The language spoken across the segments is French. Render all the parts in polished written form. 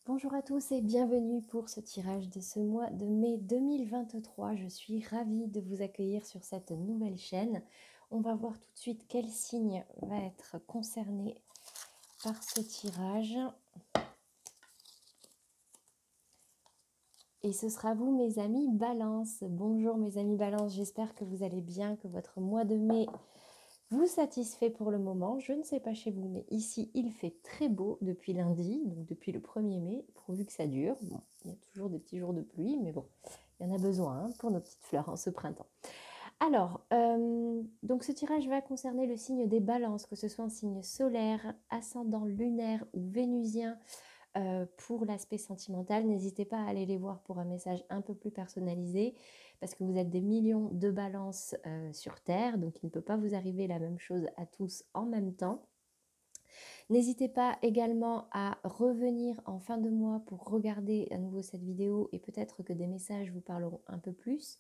Bonjour à tous et bienvenue pour ce tirage de ce mois de mai 2023. Je suis ravie de vous accueillir sur cette nouvelle chaîne. On va voir tout de suite quel signe va être concerné par ce tirage. Et ce sera vous mes amis Balance. Bonjour mes amis Balance, j'espère que vous allez bien, que votre mois de mai vous satisfait pour le moment. Je ne sais pas chez vous, mais ici il fait très beau depuis lundi, donc depuis le 1er mai, pourvu que ça dure. Bon, il y a toujours des petits jours de pluie, mais bon, il y en a besoin pour nos petites fleurs en ce printemps. Alors, donc ce tirage va concerner le signe des balances, que ce soit un signe solaire, ascendant lunaire ou vénusien. Pour l'aspect sentimental, n'hésitez pas à aller les voir pour un message un peu plus personnalisé, parce que vous êtes des millions de balances sur Terre, donc il ne peut pas vous arriver la même chose à tous en même temps. N'hésitez pas également à revenir en fin de mois pour regarder à nouveau cette vidéo et peut-être que des messages vous parleront un peu plus.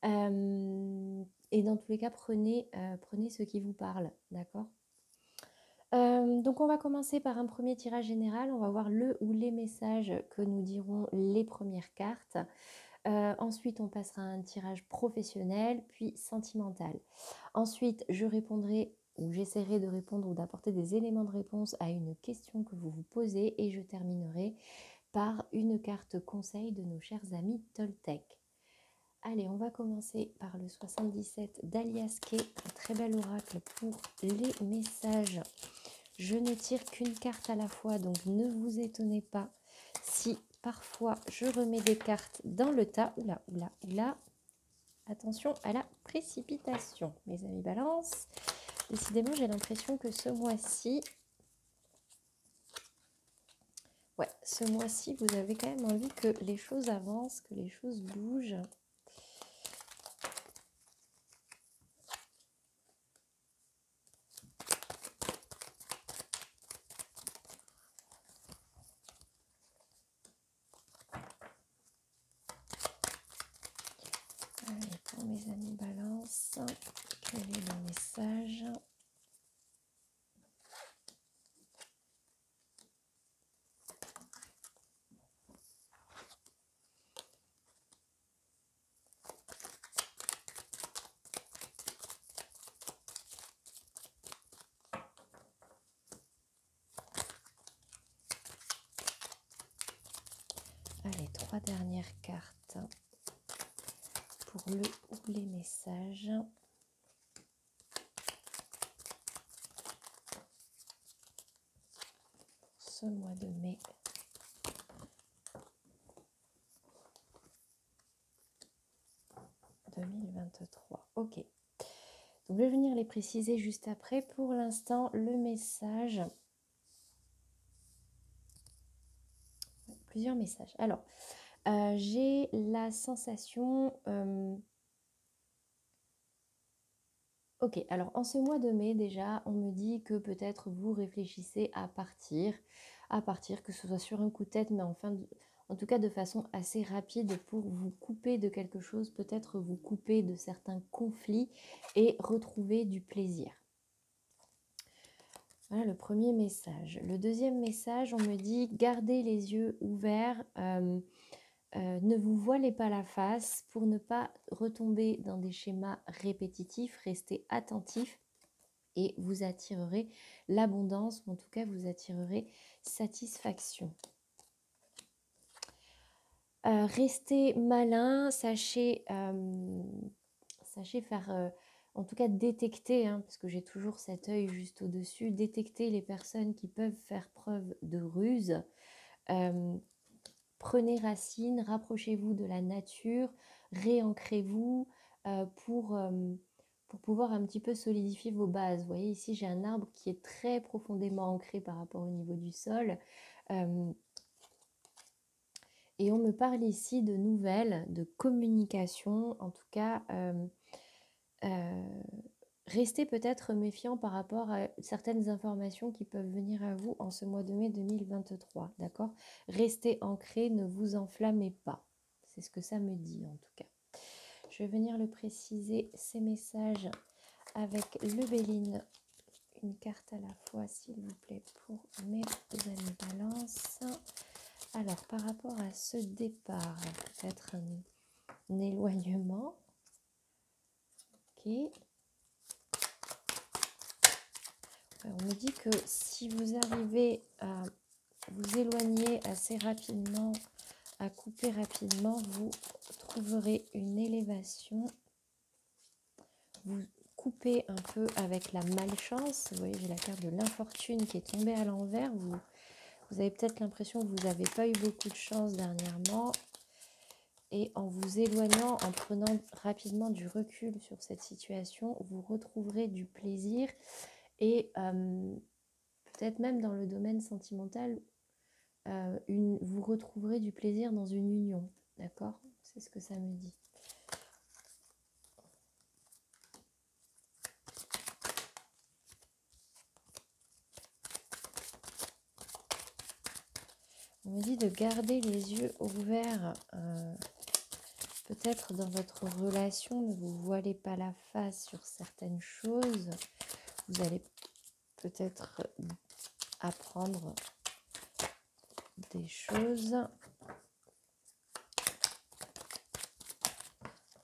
Et dans tous les cas, prenez ce qui vous parle, d'accord ? Donc on va commencer par un premier tirage général. On va voir le ou les messages que nous diront les premières cartes. Ensuite, on passera à un tirage professionnel, puis sentimental. Ensuite, je répondrai ou j'essaierai de répondre ou d'apporter des éléments de réponse à une question que vous vous posez et je terminerai par une carte conseil de nos chers amis Toltec. Allez, on va commencer par le 77 d'Alias Kay, un très bel oracle pour les messages. Je ne tire qu'une carte à la fois, donc ne vous étonnez pas si parfois je remets des cartes dans le tas. Oula, oula, oula. Attention à la précipitation, mes amis Balance. Décidément, j'ai l'impression que ce mois-ci, vous avez quand même envie que les choses avancent, que les choses bougent. Allez, pour mes amis Balance, quel est le message ? Allez, 3 dernières cartes pour le ou les messages. Ce mois de mai. « 2023. Ok. Donc, je vais venir les préciser juste après. Pour l'instant, le message... Plusieurs messages. Alors, j'ai la sensation... Ok, alors en ce mois de mai déjà, on me dit que peut-être vous réfléchissez à partir, que ce soit sur un coup de tête, mais en tout cas de façon assez rapide pour vous couper de quelque chose, peut-être vous couper de certains conflits et retrouver du plaisir. Voilà le premier message. Le deuxième message, on me dit gardez les yeux ouverts, ne vous voilez pas la face pour ne pas retomber dans des schémas répétitifs, restez attentifs et vous attirerez l'abondance, ou en tout cas vous attirerez satisfaction. Restez malin, sachez faire... en tout cas, détecter, parce que j'ai toujours cet œil juste au-dessus, détecter les personnes qui peuvent faire preuve de ruse. Prenez racine, rapprochez-vous de la nature, réancrez-vous pour pouvoir un petit peu solidifier vos bases. Vous voyez, ici, j'ai un arbre qui est très profondément ancré par rapport au niveau du sol. Et on me parle ici de nouvelles, de communication, en tout cas... restez peut-être méfiant par rapport à certaines informations qui peuvent venir à vous en ce mois de mai 2023, d'accord ? Restez ancré, ne vous enflammez pas. C'est ce que ça me dit en tout cas. Je vais venir le préciser, ces messages avec le Béline. Une carte à la fois, s'il vous plaît, pour mes amis Balance. Alors, par rapport à ce départ, peut-être un éloignement. Ok. On me dit que si vous arrivez à vous éloigner assez rapidement, à couper rapidement, vous trouverez une élévation. Vous coupez un peu avec la malchance. Vous voyez, j'ai la carte de l'infortune qui est tombée à l'envers. Vous avez peut-être l'impression que vous n'avez pas eu beaucoup de chance dernièrement. Et en vous éloignant, en prenant rapidement du recul sur cette situation, vous retrouverez du plaisir. Et peut-être même dans le domaine sentimental, vous retrouverez du plaisir dans une union. D'accord? C'est ce que ça me dit. On me dit de garder les yeux ouverts. Peut-être dans votre relation, ne vous voilez pas la face sur certaines choses. Vous allez peut-être apprendre des choses.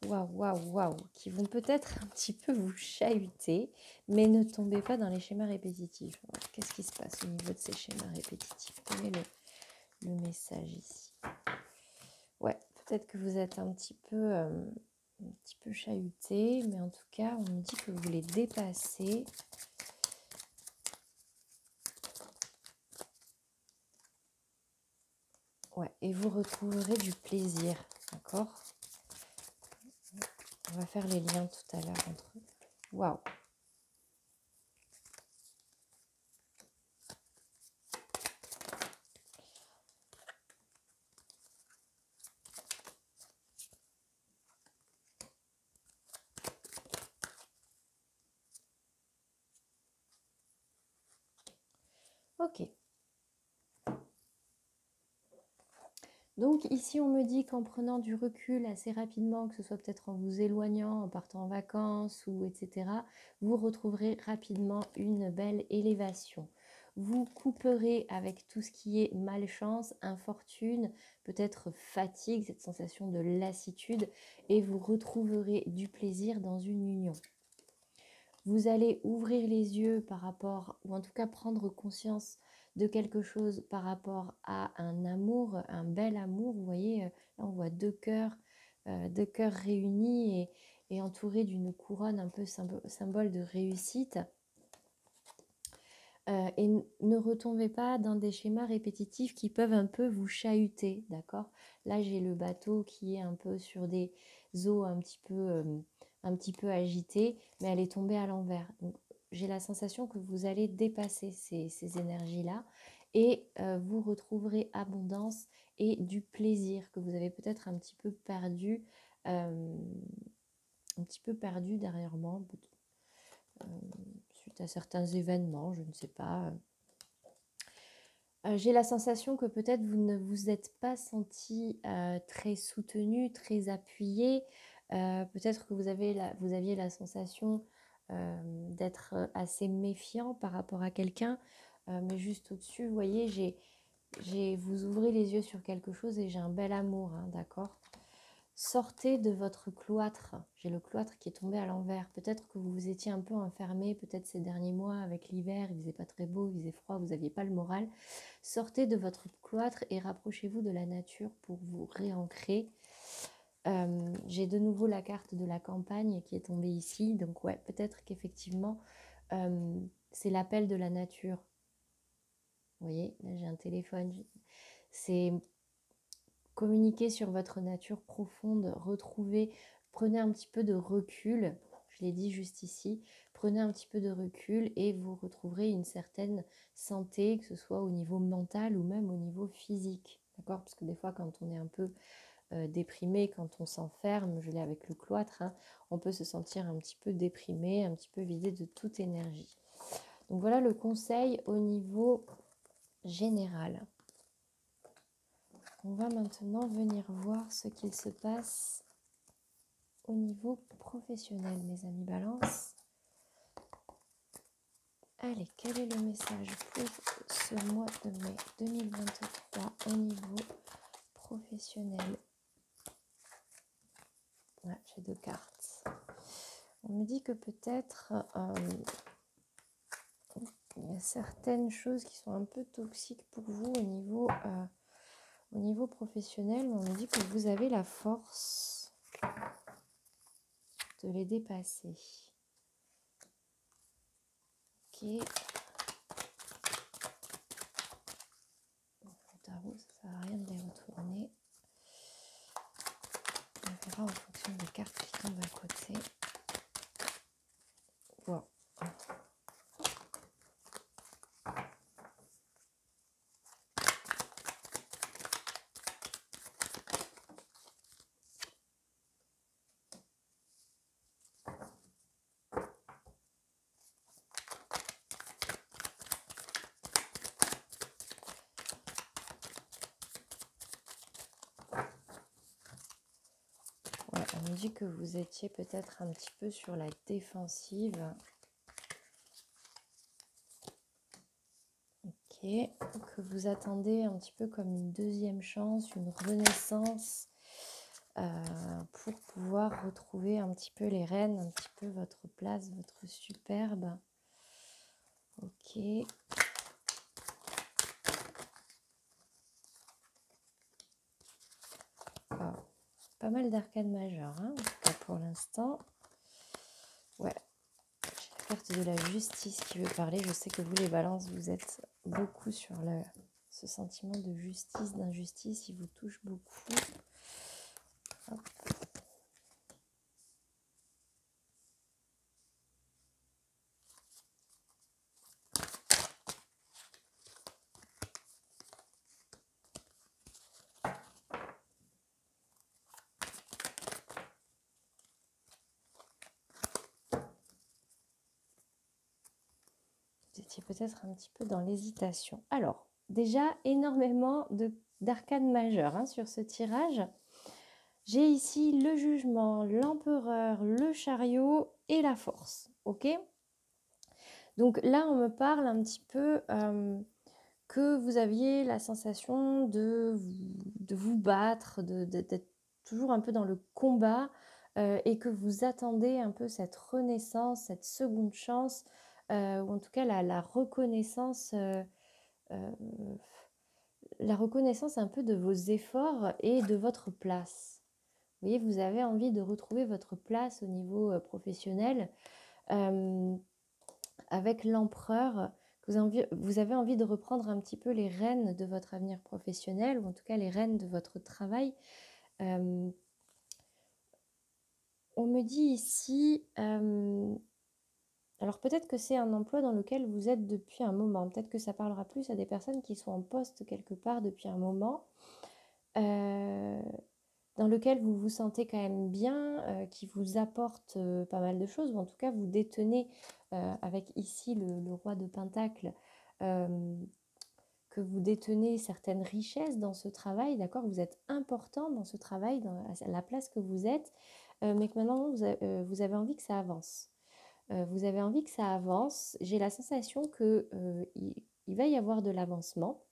Waouh, qui vont peut-être un petit peu vous chahuter, mais ne tombez pas dans les schémas répétitifs. Qu'est-ce qui se passe au niveau de ces schémas répétitifs? Quel est le message ici? Ouais, peut-être que vous êtes un petit peu chahuté, mais en tout cas, on me dit que vous les dépassez. Ouais, et vous retrouverez du plaisir, d'accord? On va faire les liens tout à l'heure entre eux. Waouh! Ok. Donc ici, on me dit qu'en prenant du recul assez rapidement, que ce soit peut-être en vous éloignant, en partant en vacances ou etc., vous retrouverez rapidement une belle élévation. Vous couperez avec tout ce qui est malchance, infortune, peut-être fatigue, cette sensation de lassitude, et vous retrouverez du plaisir dans une union. Vous allez ouvrir les yeux par rapport, ou en tout cas prendre conscience de quelque chose par rapport à un amour, un bel amour. Vous voyez, là on voit deux cœurs réunis et entourés d'une couronne un peu symbole de réussite. Et ne retombez pas dans des schémas répétitifs qui peuvent un peu vous chahuter, d'accord? Là, j'ai le bateau qui est un peu sur des eaux un petit peu agitées, mais elle est tombée à l'envers. Donc, j'ai la sensation que vous allez dépasser ces énergies-là et vous retrouverez abondance et du plaisir que vous avez peut-être un petit peu perdu dernièrement. Suite à certains événements, je ne sais pas. J'ai la sensation que peut-être vous ne vous êtes pas senti très soutenu, très appuyé. Peut-être que vous aviez la sensation d'être assez méfiant par rapport à quelqu'un. Mais juste au-dessus, vous voyez, vous ouvrez les yeux sur quelque chose et j'ai un bel amour, hein, d'accord? Sortez de votre cloître. J'ai le cloître qui est tombé à l'envers. Peut-être que vous vous étiez un peu enfermé, peut-être ces derniers mois avec l'hiver, il faisait pas très beau, il faisait froid, vous n'aviez pas le moral. Sortez de votre cloître et rapprochez-vous de la nature pour vous réancrer. J'ai de nouveau la carte de la campagne qui est tombée ici. Donc ouais, peut-être qu'effectivement, c'est l'appel de la nature. Vous voyez, là j'ai un téléphone. C'est communiquer sur votre nature profonde, prenez un petit peu de recul, je l'ai dit juste ici, prenez un petit peu de recul et vous retrouverez une certaine santé, que ce soit au niveau mental ou même au niveau physique, d'accord? Parce que des fois quand on est un peu déprimé, quand on s'enferme, je l'ai avec le cloître, hein, on peut se sentir un petit peu déprimé, un petit peu vidé de toute énergie. Donc voilà le conseil au niveau général. On va maintenant venir voir ce qu'il se passe au niveau professionnel, mes amis Balance. Allez, quel est le message pour ce mois de mai 2023 au niveau professionnel. Ouais, j'ai 2 cartes. On me dit que peut-être il y a certaines choses qui sont un peu toxiques pour vous au niveau professionnel. On me dit que vous avez la force de les dépasser. Ok. Le tarot, ça ne sert à rien de les retourner. On verra en fonction des cartes qui tombent à côté. Bon. Ouais, on me dit que vous étiez peut-être un petit peu sur la défensive. Ok, que vous attendez un petit peu comme une deuxième chance, une renaissance pour pouvoir retrouver un petit peu les rênes, un petit peu votre place, votre superbe. Ok. Oh, pas mal d'arcanes majeures, hein, en tout cas pour l'instant. Ouais, j'ai la carte de la justice qui veut parler. Je sais que vous, les balances, vous êtes beaucoup sur ce sentiment de justice, d'injustice. Il vous touche beaucoup. Hop. Vous étiez peut-être un petit peu dans l'hésitation. Alors, déjà, énormément d'arcanes majeures hein, sur ce tirage. J'ai ici le jugement, l'empereur, le chariot et la force. Ok ? Donc là, on me parle un petit peu que vous aviez la sensation de vous battre, d'être toujours un peu dans le combat et que vous attendez un peu cette renaissance, cette seconde chance, ou en tout cas la reconnaissance un peu de vos efforts et de votre place. Vous voyez, vous avez envie de retrouver votre place au niveau professionnel avec l'empereur. Vous avez envie de reprendre un petit peu les rênes de votre avenir professionnel, ou en tout cas les rênes de votre travail. On me dit ici, alors peut-être que c'est un emploi dans lequel vous êtes depuis un moment, peut-être que ça parlera plus à des personnes qui sont en poste quelque part depuis un moment, dans lequel vous vous sentez quand même bien, qui vous apporte pas mal de choses, ou en tout cas vous détenez avec ici le roi de Pentacle, que vous détenez certaines richesses dans ce travail, d'accord ? Vous êtes important dans ce travail, à la place que vous êtes, mais que maintenant vous avez envie que ça avance. Vous avez envie que ça avance. J'ai la sensation qu'il va y avoir de l'avancement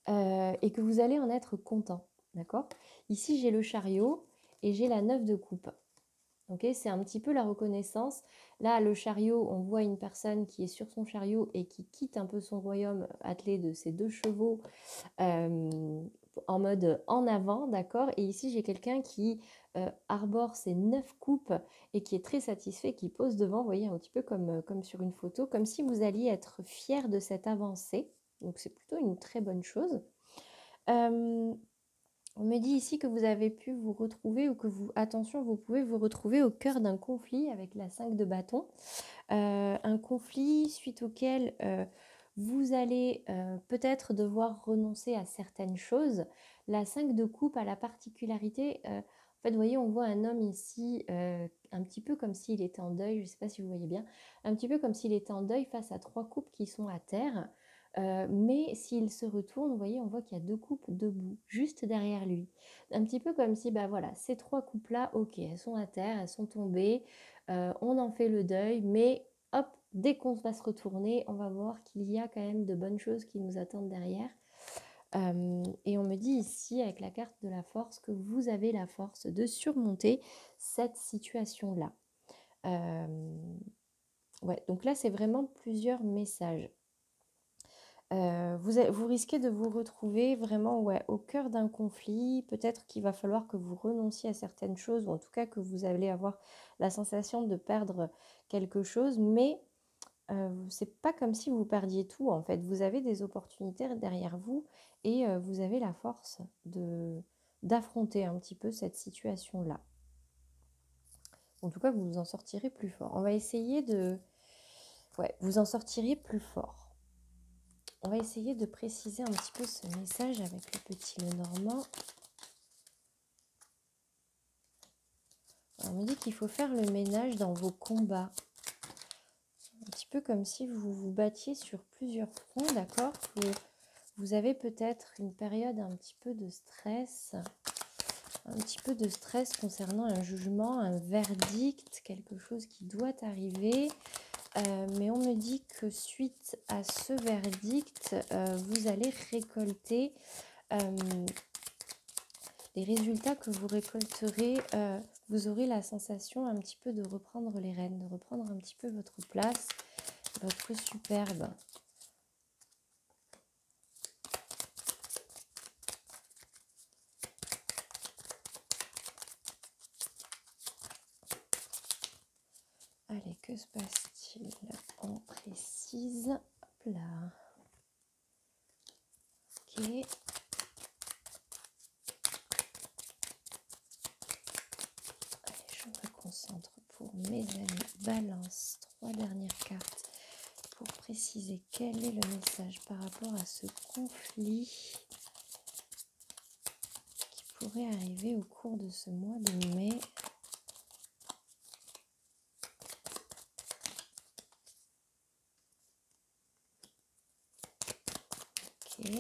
et que vous allez en être content, d'accord ? Ici, j'ai le chariot et j'ai la 9 de coupe. Okay, c'est un petit peu la reconnaissance. Là, le chariot, on voit une personne qui est sur son chariot et qui quitte un peu son royaume attelé de ses 2 chevaux en mode en avant, d'accord ? Et ici, j'ai quelqu'un qui arbore ses 9 coupes et qui est très satisfait, qui pose devant, vous voyez, un petit peu comme sur une photo, comme si vous alliez être fier de cette avancée. Donc, c'est plutôt une très bonne chose. On me dit ici que vous avez pu vous retrouver ou que attention, vous pouvez vous retrouver au cœur d'un conflit avec la 5 de bâton. Un conflit suite auquel vous allez peut-être devoir renoncer à certaines choses. La 5 de coupe a la particularité, en fait, vous voyez, on voit un homme ici un petit peu comme s'il était en deuil, je ne sais pas si vous voyez bien, un petit peu comme s'il était en deuil face à 3 coupes qui sont à terre. Mais s'il se retourne, vous voyez, on voit qu'il y a 2 coupes debout, juste derrière lui. Un petit peu comme si, bah voilà, ces 3 coupes-là, ok, elles sont à terre, elles sont tombées, on en fait le deuil, mais hop, dès qu'on va se retourner, on va voir qu'il y a quand même de bonnes choses qui nous attendent derrière. Et on me dit ici, avec la carte de la force, que vous avez la force de surmonter cette situation-là. Ouais, donc là, c'est vraiment plusieurs messages. Vous risquez de vous retrouver vraiment au cœur d'un conflit. Peut-être qu'il va falloir que vous renonciez à certaines choses, ou en tout cas que vous allez avoir la sensation de perdre quelque chose, mais c'est pas comme si vous perdiez tout en fait. Vous avez des opportunités derrière vous et vous avez la force d'affronter un petit peu cette situation-là. En tout cas, vous vous en sortirez plus fort. On va essayer de... Ouais, vous en sortirez plus fort. On va essayer de préciser un petit peu ce message avec le petit Lenormand. On me dit qu'il faut faire le ménage dans vos combats. Un petit peu comme si vous vous battiez sur plusieurs fronts, d'accord ? Vous avez peut-être une période un petit peu de stress, concernant un jugement, un verdict, quelque chose qui doit arriver. Mais on me dit que suite à ce verdict, vous allez récolter les résultats que vous récolterez. Vous aurez la sensation un petit peu de reprendre les rênes, de reprendre un petit peu votre place, votre superbe. Allez, que se passe-t-il? On précise. Hop là. Ok. Allez, je me concentre pour mes amis. Balance, 3 dernières cartes pour préciser quel est le message par rapport à ce conflit qui pourrait arriver au cours de ce mois de mai. Ok.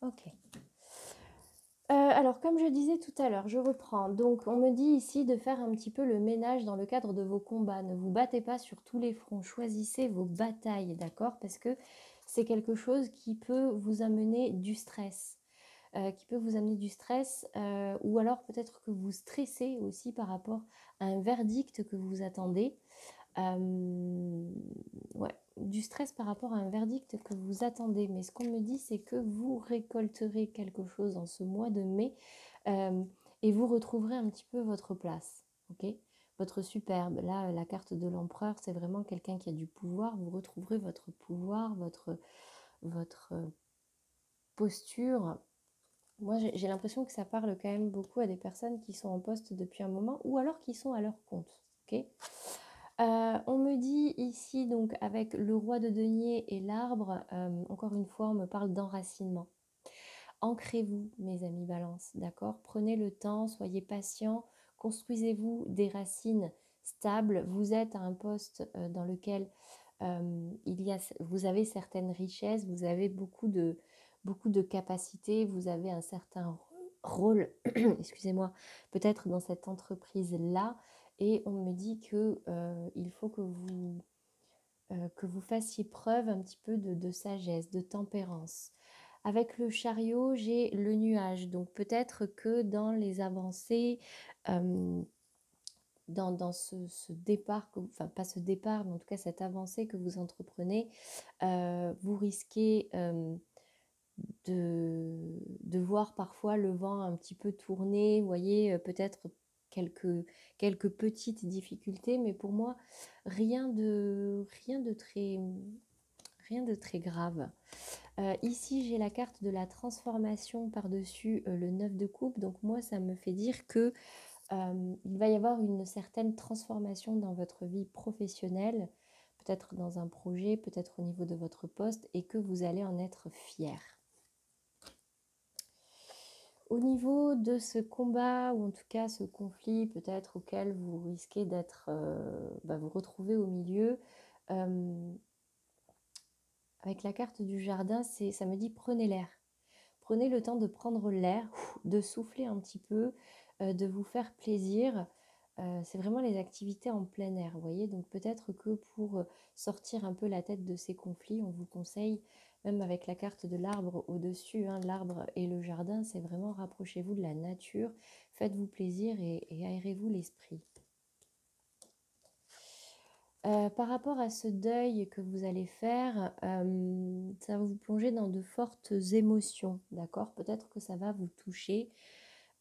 Ok. Alors, comme je disais tout à l'heure, je reprends. Donc, on me dit ici de faire un petit peu le ménage dans le cadre de vos combats. Ne vous battez pas sur tous les fronts. Choisissez vos batailles, d'accord? Parce que c'est quelque chose qui peut vous amener du stress. Ou alors peut-être que vous stressez aussi par rapport à un verdict que vous attendez. Ouais, du stress par rapport à un verdict que vous attendez. Mais ce qu'on me dit, c'est que vous récolterez quelque chose en ce mois de mai et vous retrouverez un petit peu votre place, ok? Votre superbe. Là, la carte de l'empereur, c'est vraiment quelqu'un qui a du pouvoir. Vous retrouverez votre pouvoir, votre posture. Moi, j'ai l'impression que ça parle quand même beaucoup à des personnes qui sont en poste depuis un moment ou alors qui sont à leur compte, ok? On me dit ici, donc avec le roi de denier et l'arbre, encore une fois, on me parle d'enracinement. Ancrez-vous, mes amis balance, d'accord? Prenez le temps, soyez patients, construisez-vous des racines stables. Vous êtes à un poste dans lequel vous avez certaines richesses, vous avez beaucoup de capacités, vous avez un certain rôle, excusez-moi, peut-être dans cette entreprise-là. Et on me dit que il faut que vous fassiez preuve un petit peu de sagesse, de tempérance. Avec le chariot, j'ai le nuage. Donc peut-être que dans les avancées, dans ce départ, enfin pas ce départ, mais en tout cas cette avancée que vous entreprenez, vous risquez de voir parfois le vent un petit peu tourner, vous voyez, peut-être quelques petites difficultés, mais pour moi, rien de très grave. Ici, j'ai la carte de la transformation par-dessus le 9 de coupe, donc moi, ça me fait dire que il va y avoir une certaine transformation dans votre vie professionnelle, peut-être dans un projet, peut-être au niveau de votre poste, et que vous allez en être fier. Au niveau de ce combat, ou en tout cas ce conflit peut-être auquel vous risquez d'être, vous retrouver au milieu, avec la carte du jardin, ça me dit prenez l'air. Prenez le temps de prendre l'air, de souffler un petit peu, de vous faire plaisir. C'est vraiment les activités en plein air, vous voyez. Donc peut-être que pour sortir un peu la tête de ces conflits, on vous conseille, même avec la carte de l'arbre au-dessus, hein, l'arbre et le jardin, c'est vraiment rapprochez-vous de la nature, faites-vous plaisir et aérez-vous l'esprit. Par rapport à ce deuil que vous allez faire, ça va vous plonger dans de fortes émotions, d'accord? Peut-être que ça va vous toucher.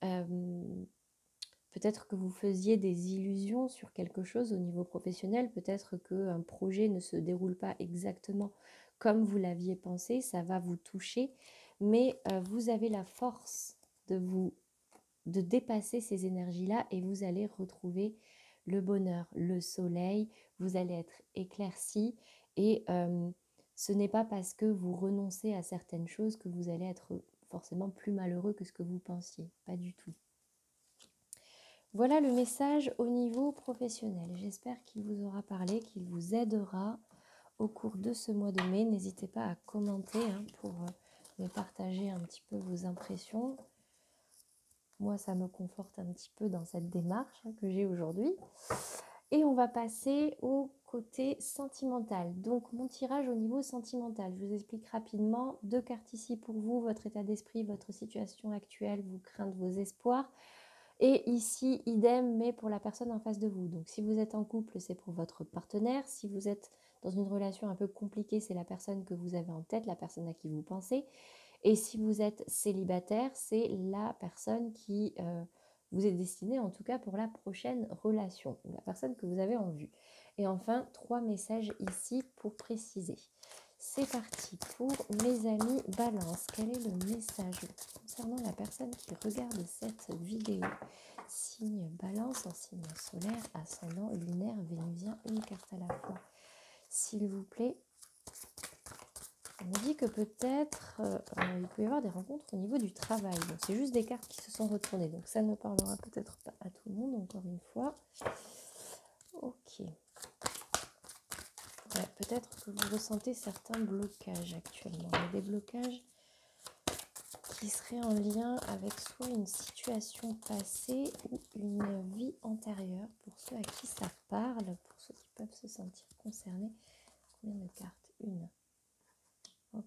Peut-être que vous faisiez des illusions sur quelque chose au niveau professionnel. Peut-être qu'un projet ne se déroule pas exactement comme vous l'aviez pensé. Ça va vous toucher. Mais vous avez la force de dépasser ces énergies-là et vous allez retrouver le bonheur, le soleil, vous allez être éclairci et ce n'est pas parce que vous renoncez à certaines choses que vous allez être forcément plus malheureux que ce que vous pensiez, pas du tout. Voilà le message au niveau professionnel. J'espère qu'il vous aura parlé, qu'il vous aidera au cours de ce mois de mai. N'hésitez pas à commenter pour me partager un petit peu vos impressions. Moi, ça me conforte un petit peu dans cette démarche que j'ai aujourd'hui. Et on va passer au côté sentimental. Donc, mon tirage au niveau sentimental. Je vous explique rapidement. 2 cartes ici pour vous, votre état d'esprit, votre situation actuelle, vos craintes, vos espoirs. Et ici, idem, mais pour la personne en face de vous. Donc, si vous êtes en couple, c'est pour votre partenaire. Si vous êtes dans une relation un peu compliquée, c'est la personne que vous avez en tête, la personne à qui vous pensez. Et si vous êtes célibataire, c'est la personne qui vous est destinée, en tout cas pour la prochaine relation, ou la personne que vous avez en vue. Et enfin, 3 messages ici pour préciser. C'est parti pour mes amis Balance. Quel est le message concernant la personne qui regarde cette vidéo? Signe Balance en signe solaire, ascendant, lunaire, vénusien, une carte à la fois. S'il vous plaît. On me dit que peut-être il peut y avoir des rencontres au niveau du travail. Donc c'est juste des cartes qui se sont retournées. Donc ça ne parlera peut-être pas à tout le monde, encore une fois. Ok. Ouais, peut-être que vous ressentez certains blocages actuellement. Il y a des blocages qui seraient en lien avec soit une situation passée ou une vie antérieure. Pour ceux à qui ça parle, pour ceux qui peuvent se sentir concernés. Combien de cartes? Une. Ok.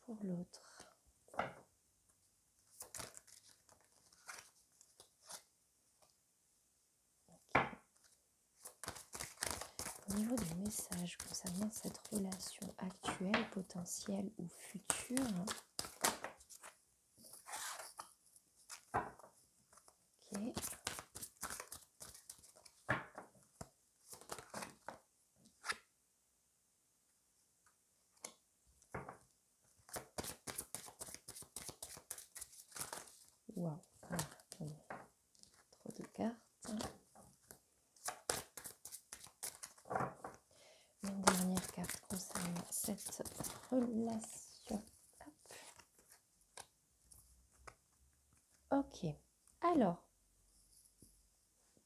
Pour l'autre. Au niveau des messages concernant cette relation actuelle, potentielle ou future, ok. Waouh, attendez, trop de cartes. Une dernière carte concernant cette relation. Ok, alors,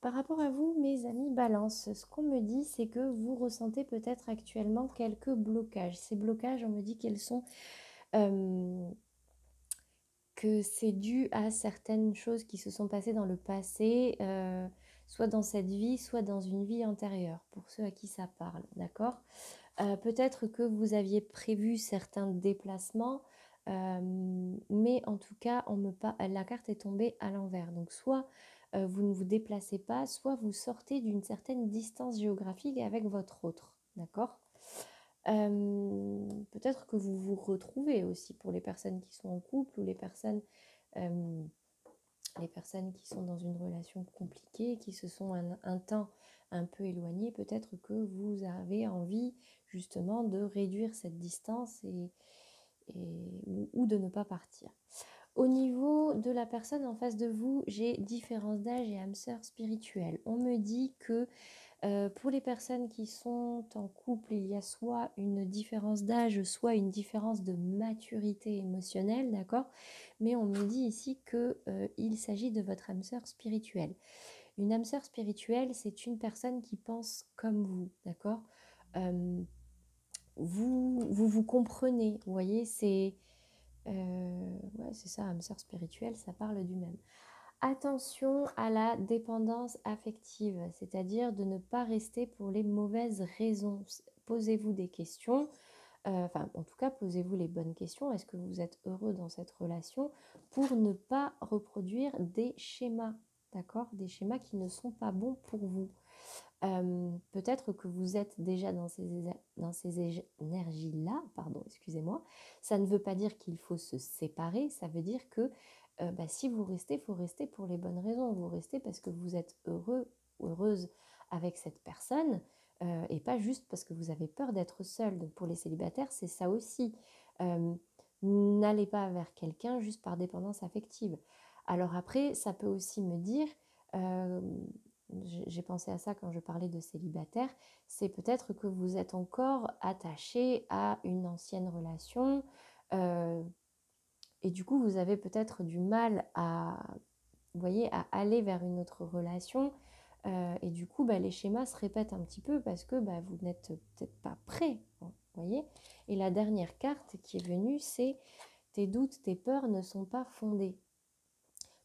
par rapport à vous, mes amis Balance, ce qu'on me dit, c'est que vous ressentez peut-être actuellement quelques blocages. Ces blocages, on me dit qu'elles sont... que c'est dû à certaines choses qui se sont passées dans le passé, soit dans cette vie, soit dans une vie antérieure, pour ceux à qui ça parle, d'accord? Peut-être que vous aviez prévu certains déplacements, mais en tout cas, la carte est tombée à l'envers. Donc soit vous ne vous déplacez pas, soit vous sortez d'une certaine distance géographique avec votre autre, d'accord? Peut-être que vous vous retrouvez aussi pour les personnes qui sont en couple ou les personnes qui sont dans une relation compliquée, qui se sont un temps un peu éloignées. Peut-être que vous avez envie justement de réduire cette distance ou de ne pas partir. Au niveau de la personne en face de vous, j'ai différence d'âge et âme sœur spirituelle. On me dit que pour les personnes qui sont en couple, il y a soit une différence d'âge, soit une différence de maturité émotionnelle, d'accord? Mais on me dit ici qu'il s'agit de votre âme sœur spirituelle. Une âme sœur spirituelle, c'est une personne qui pense comme vous, d'accord? Vous comprenez, vous voyez, ouais, c'est ça, âme sœur spirituelle, ça parle du même. Attention à la dépendance affective, c'est-à-dire de ne pas rester pour les mauvaises raisons. Posez-vous des questions, enfin en tout cas posez-vous les bonnes questions. Est-ce que vous êtes heureux dans cette relation pour ne pas reproduire des schémas, d'accord? Des schémas qui ne sont pas bons pour vous. Peut-être que vous êtes déjà dans ces énergies-là, pardon, excusez-moi. Ça ne veut pas dire qu'il faut se séparer, ça veut dire que si vous restez, il faut rester pour les bonnes raisons. Vous restez parce que vous êtes heureux ou heureuse avec cette personne et pas juste parce que vous avez peur d'être seul. Donc pour les célibataires, c'est ça aussi. N'allez pas vers quelqu'un juste par dépendance affective. Alors après, ça peut aussi me dire... j'ai pensé à ça quand je parlais de célibataire, c'est peut-être que vous êtes encore attaché à une ancienne relation et du coup vous avez peut-être du mal à, vous voyez, à aller vers une autre relation et du coup les schémas se répètent un petit peu parce que vous n'êtes peut-être pas prêt, vous voyez. Et la dernière carte qui est venue, c'est tes doutes, tes peurs ne sont pas fondés.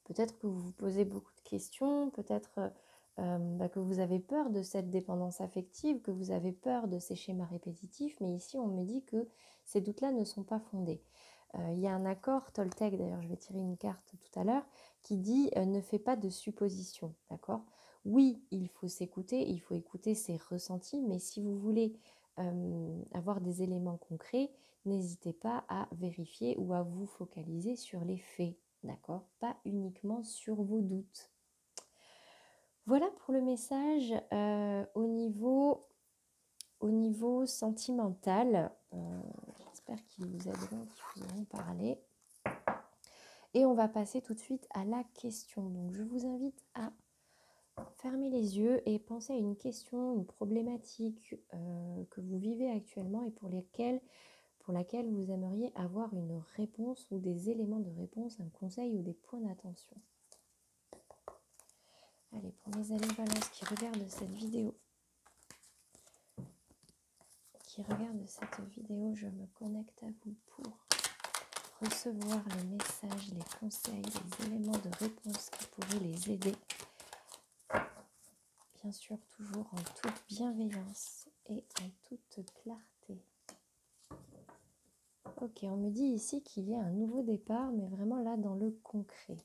Peut-être que vous vous posez beaucoup de questions, peut-être que vous avez peur de cette dépendance affective, que vous avez peur de ces schémas répétitifs, mais ici on me dit que ces doutes-là ne sont pas fondés. Il y a un accord Toltec, d'ailleurs je vais tirer une carte tout à l'heure, qui dit ne fais pas de suppositions, d'accord? Oui, il faut s'écouter, il faut écouter ses ressentis, mais si vous voulez avoir des éléments concrets, n'hésitez pas à vérifier ou à vous focaliser sur les faits, d'accord? Pas uniquement sur vos doutes. Voilà pour le message au niveau sentimental. J'espère qu'ils vous aideront, qu'ils vous auront parlé. Et on va passer tout de suite à la question. Donc je vous invite à fermer les yeux et penser à une question, une problématique que vous vivez actuellement et pour laquelle vous aimeriez avoir une réponse ou des éléments de réponse, un conseil ou des points d'attention. Allez, pour mes amis Balance qui regardent cette vidéo, je me connecte à vous pour recevoir les messages, les conseils, les éléments de réponse qui pourraient les aider. Bien sûr, toujours en toute bienveillance et en toute clarté. Ok, on me dit ici qu'il y a un nouveau départ, mais vraiment là dans le concret.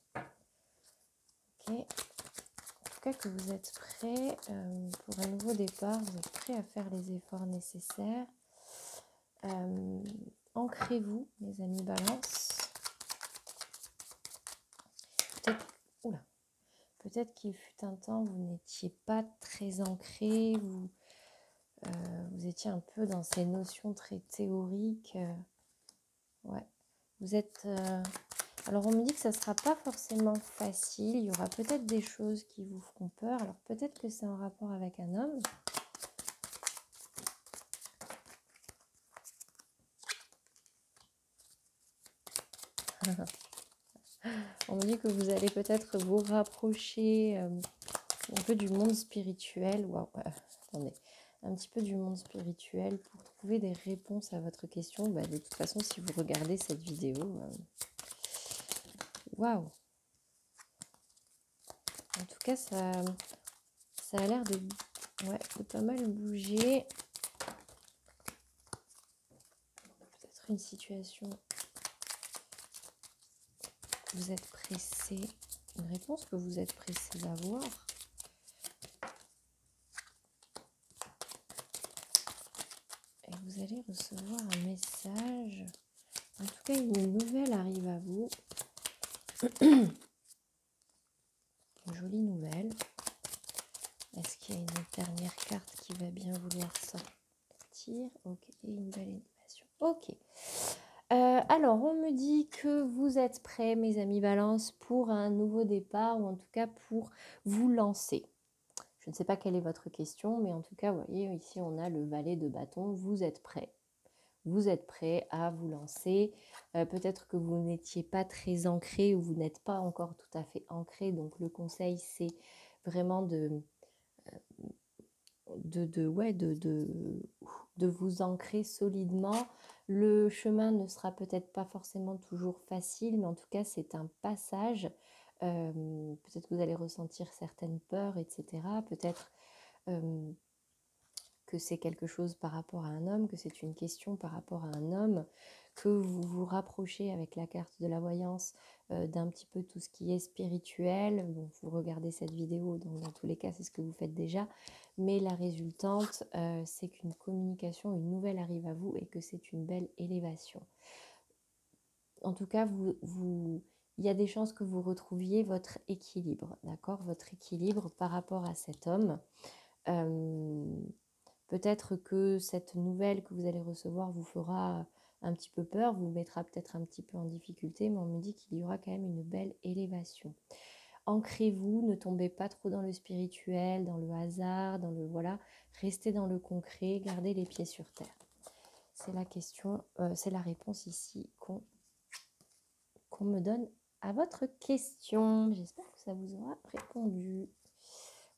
Ok, en tout cas que vous êtes prêts pour un nouveau départ, vous êtes prêts à faire les efforts nécessaires. Ancrez-vous, mes amis Balance. Peut-être qu'il fut un temps où vous n'étiez pas très ancré, vous étiez un peu dans ces notions très théoriques. Ouais, vous êtes... Alors on me dit que ça ne sera pas forcément facile, il y aura peut-être des choses qui vous feront peur. Alors peut-être que c'est en rapport avec un homme. On me dit que vous allez peut-être vous rapprocher un peu du monde spirituel. Waouh, attendez. Un petit peu du monde spirituel pour trouver des réponses à votre question. De toute façon, si vous regardez cette vidéo, waouh! En tout cas, ça a l'air de pas mal bouger. Peut-être une situation où vous êtes pressé, une réponse que vous êtes pressé d'avoir. Et vous allez recevoir un message. En tout cas, une nouvelle arrive à vous. Une jolie nouvelle. Est-ce qu'il y a une dernière carte qui va bien vouloir sortir? Ok, et une belle animation. Ok. Alors, on me dit que vous êtes prêts, mes amis Balance, pour un nouveau départ, ou en tout cas pour vous lancer. Je ne sais pas quelle est votre question, mais en tout cas, vous voyez, ici, on a le valet de bâton. Vous êtes prêts. Vous êtes prêts à vous lancer. Peut-être que vous n'étiez pas très ancré ou vous n'êtes pas encore tout à fait ancré. Donc, le conseil, c'est vraiment ouais, de vous ancrer solidement. Le chemin ne sera peut-être pas forcément toujours facile, mais en tout cas, c'est un passage. Peut-être que vous allez ressentir certaines peurs, etc. Peut-être que c'est quelque chose par rapport à un homme, que c'est une question par rapport à un homme, que vous vous rapprochez avec la carte de la voyance d'un petit peu tout ce qui est spirituel. Bon, vous regardez cette vidéo, donc dans tous les cas, c'est ce que vous faites déjà. Mais la résultante, c'est qu'une communication, une nouvelle arrive à vous et que c'est une belle élévation. En tout cas, il y a des chances que vous retrouviez votre équilibre, d'accord? Votre équilibre par rapport à cet homme. Peut-être que cette nouvelle que vous allez recevoir vous fera un petit peu peur, vous mettra peut-être un petit peu en difficulté, mais on me dit qu'il y aura quand même une belle élévation. Ancrez-vous, ne tombez pas trop dans le spirituel, dans le hasard, dans le voilà, restez dans le concret, gardez les pieds sur terre. C'est la question, c'est la réponse ici qu'on me donne à votre question. J'espère que ça vous aura répondu.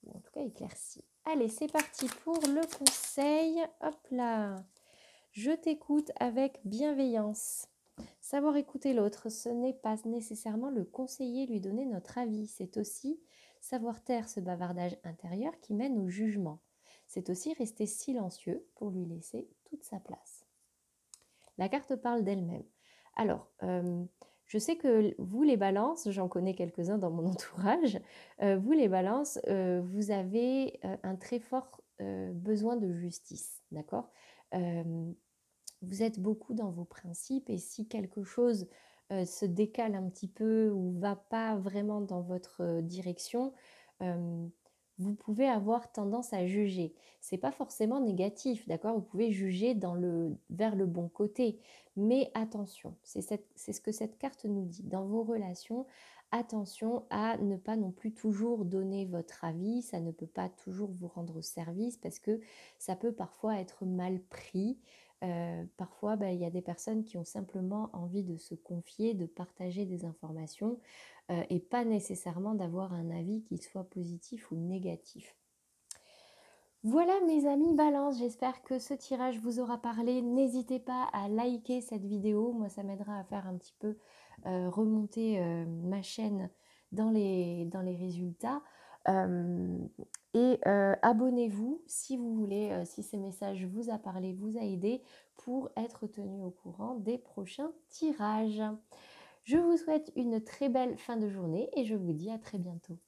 Ou en tout cas éclairci. Allez, c'est parti pour le conseil. Hop là. Je t'écoute avec bienveillance. Savoir écouter l'autre, ce n'est pas nécessairement le conseiller, lui donner notre avis. C'est aussi savoir taire ce bavardage intérieur qui mène au jugement. C'est aussi rester silencieux pour lui laisser toute sa place. La carte parle d'elle-même. Alors, je sais que vous les balances, j'en connais quelques-uns dans mon entourage, vous les balances, vous avez un très fort besoin de justice, d'accord? Vous êtes beaucoup dans vos principes et si quelque chose se décale un petit peu ou va pas vraiment dans votre direction, vous pouvez avoir tendance à juger. C'est pas forcément négatif, d'accord? Vous pouvez juger vers le bon côté, mais attention, c'est ce que cette carte nous dit. Dans vos relations, attention à ne pas non plus toujours donner votre avis, ça ne peut pas toujours vous rendre service parce que ça peut parfois être mal pris. Parfois, il y a des personnes qui ont simplement envie de se confier, de partager des informations et pas nécessairement d'avoir un avis qui soit positif ou négatif. Voilà mes amis Balance, j'espère que ce tirage vous aura parlé. N'hésitez pas à liker cette vidéo, moi ça m'aidera à faire un petit peu remonter ma chaîne dans les résultats. Abonnez-vous si vous voulez, si ce message vous a parlé, vous a aidé, pour être tenu au courant des prochains tirages. Je vous souhaite une très belle fin de journée et je vous dis à très bientôt.